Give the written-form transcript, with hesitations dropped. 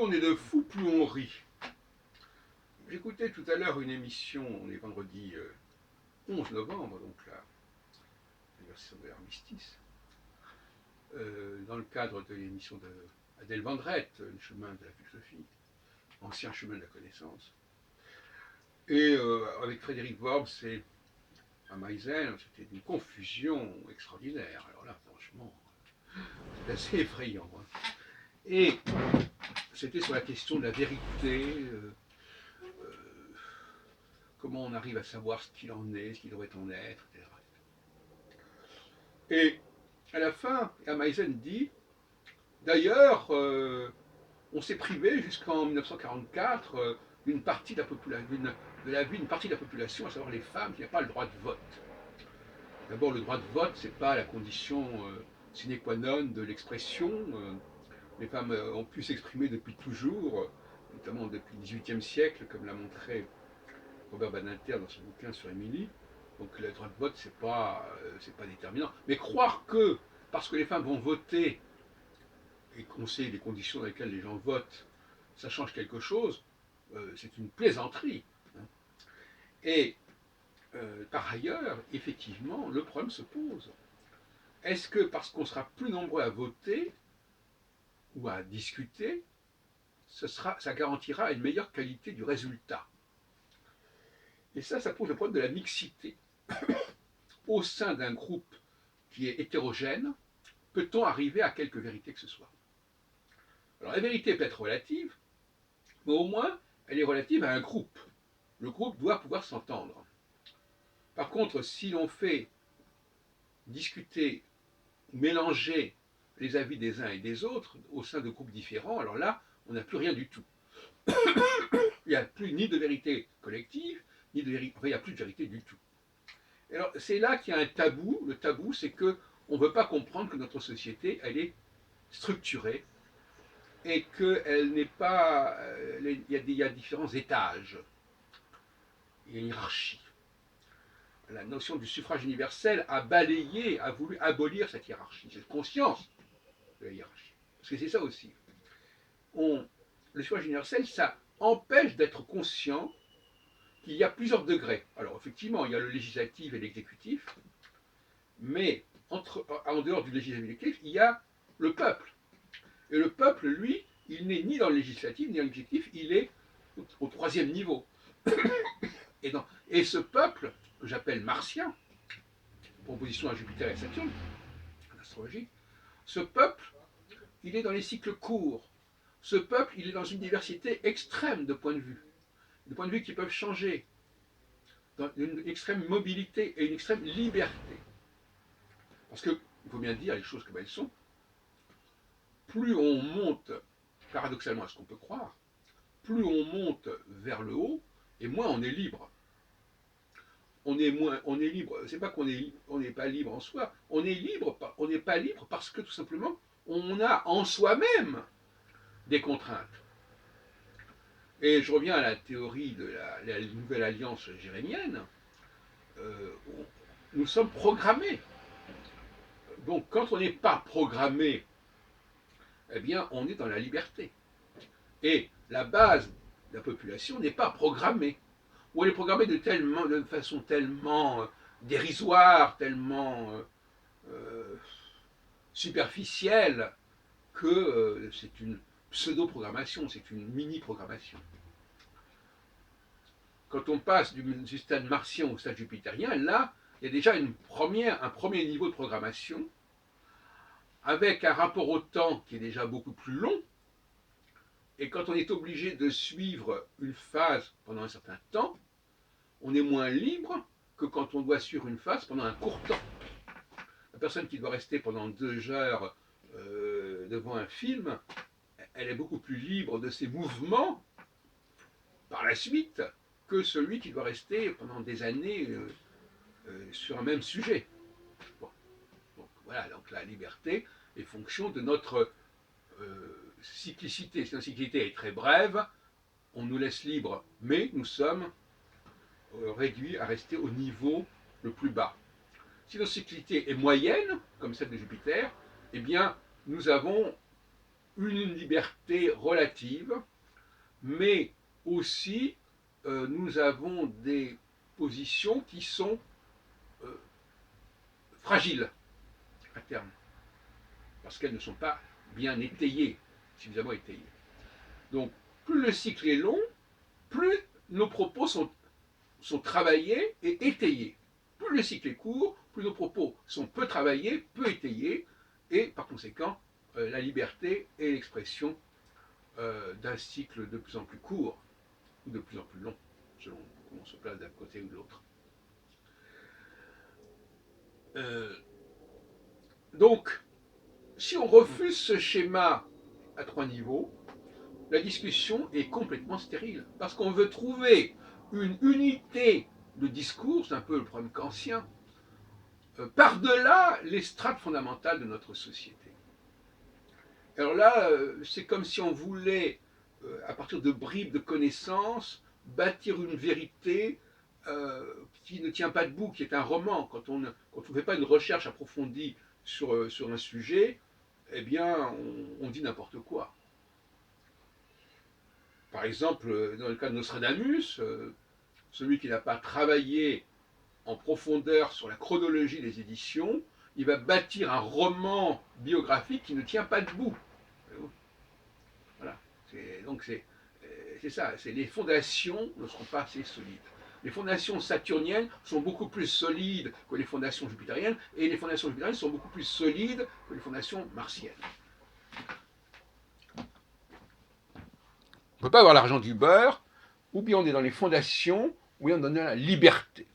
on est de fous, plus on rit. J'écoutais tout à l'heure une émission, on est vendredi 11 novembre, donc l'anniversaire de l'armistice, dans le cadre de l'émission d'Adèle Vendrette, le chemin de la philosophie, ancien chemin de la connaissance. Et avec Frédéric Worms et Ameisen, c'était une confusion extraordinaire. Alors là, franchement, c'est assez effrayant. Hein. Et c'était sur la question de la vérité, comment on arrive à savoir ce qu'il en est, ce qu'il devrait en être, etc. Et à la fin, Ameisen dit, d'ailleurs, on s'est privé jusqu'en 1944 d'une partie de la population, de la vie d'une partie de la population, à savoir les femmes qui n'ont pas le droit de vote. D'abord, le droit de vote, ce n'est pas la condition sine qua non de l'expression. Les femmes ont pu s'exprimer depuis toujours, notamment depuis le XVIIIe siècle, comme l'a montré Robert Badinter dans son bouquin sur Émilie. Donc le droit de vote, c'est pas déterminant. Mais croire que, parce que les femmes vont voter, et qu'on sait les conditions dans lesquelles les gens votent, ça change quelque chose, c'est une plaisanterie. Hein. Et par ailleurs, effectivement, le problème se pose. Est-ce que parce qu'on sera plus nombreux à voter ou à discuter, ça garantira une meilleure qualité du résultat? Et ça pose le problème de la mixité. Au sein d'un groupe qui est hétérogène, peut-on arriver à quelque vérité que ce soit? Alors la vérité peut être relative, mais au moins elle est relative à un groupe. Le groupe doit pouvoir s'entendre. Par contre, si l'on fait discuter, mélanger les avis des uns et des autres au sein de groupes différents, alors là, on n'a plus rien du tout. Il n'y a plus ni de vérité collective, ni de vérité, enfin, il n'y a plus de vérité du tout. Et alors, c'est là qu'il y a un tabou. Le tabou, c'est qu'on ne veut pas comprendre que notre société, elle est structurée et qu'elle n'est pas. Il y a différents étages. Il y a une hiérarchie. La notion du suffrage universel a balayé, a voulu abolir cette hiérarchie, cette conscience de la hiérarchie. Parce que c'est ça aussi. Le suffrage universel, ça empêche d'être conscient qu'il y a plusieurs degrés. Alors effectivement, il y a le législatif et l'exécutif, mais en dehors du législatif et de l'exécutif, il y a le peuple. Et le peuple, lui, il n'est ni dans le législatif ni dans l'exécutif, il est au troisième niveau. Et ce peuple, que j'appelle martien, proposition à Jupiter et Saturne, en astrologie, ce peuple, il est dans les cycles courts. Ce peuple, il est dans une diversité extrême de points de vue qui peuvent changer, dans une extrême mobilité et une extrême liberté. Parce qu'il faut bien dire les choses comme elles sont, plus on monte, paradoxalement à ce qu'on peut croire, plus on monte vers le haut, et moins on est libre. On est libre, c'est pas qu'on n'est pas libre en soi, on n'est pas libre parce que tout simplement, on a en soi-même des contraintes. Et je reviens à la théorie de la nouvelle alliance jérémienne. Nous sommes programmés. Donc quand on n'est pas programmé, eh bien on est dans la liberté. Et la base de la population n'est pas programmée. Ou elle est programmée de façon tellement dérisoire, tellement superficielle, que c'est une pseudo-programmation, c'est une mini-programmation. Quand on passe du stade martien au stade jupitérien, là, il y a déjà un premier niveau de programmation, avec un rapport au temps qui est déjà beaucoup plus long. Et quand on est obligé de suivre une phase pendant un certain temps, on est moins libre que quand on doit suivre une phase pendant un court temps. La personne qui doit rester pendant 2 heures devant un film, elle est beaucoup plus libre de ses mouvements par la suite que celui qui doit rester pendant des années sur un même sujet. Bon. Donc voilà, donc la liberté est fonction de notre cyclicité. Si notre cyclicité est très brève, on nous laisse libre, mais nous sommes réduits à rester au niveau le plus bas. Si notre cyclicité est moyenne, comme celle de Jupiter, eh bien, nous avons une liberté relative, mais aussi nous avons des positions qui sont fragiles à terme, parce qu'elles ne sont pas bien étayées, suffisamment étayées. Donc, plus le cycle est long, plus nos propos sont travaillés et étayés. Plus le cycle est court, plus nos propos sont peu travaillés, peu étayés, et par conséquent, la liberté est l'expression d'un cycle de plus en plus court ou de plus en plus long, selon comment on se place d'un côté ou de l'autre. Donc, si on refuse ce schéma à 3 niveaux, la discussion est complètement stérile, parce qu'on veut trouver une unité de discours, c'est un peu le problème kantien, par-delà les strates fondamentales de notre société. Alors là, c'est comme si on voulait, à partir de bribes de connaissances, bâtir une vérité qui ne tient pas debout, qui est un roman. Quand on ne fait pas une recherche approfondie sur un sujet, eh bien, on dit n'importe quoi. Par exemple, dans le cas de Nostradamus, celui qui n'a pas travaillé en profondeur sur la chronologie des éditions, il va bâtir un roman biographique qui ne tient pas debout. Voilà. Donc c'est ça, les fondations ne seront pas assez solides. Les fondations saturniennes sont beaucoup plus solides que les fondations jupitériennes, et les fondations jupitériennes sont beaucoup plus solides que les fondations martiennes. On ne peut pas avoir l'argent du beurre, ou bien on est dans les fondations, ou bien on est dans la liberté.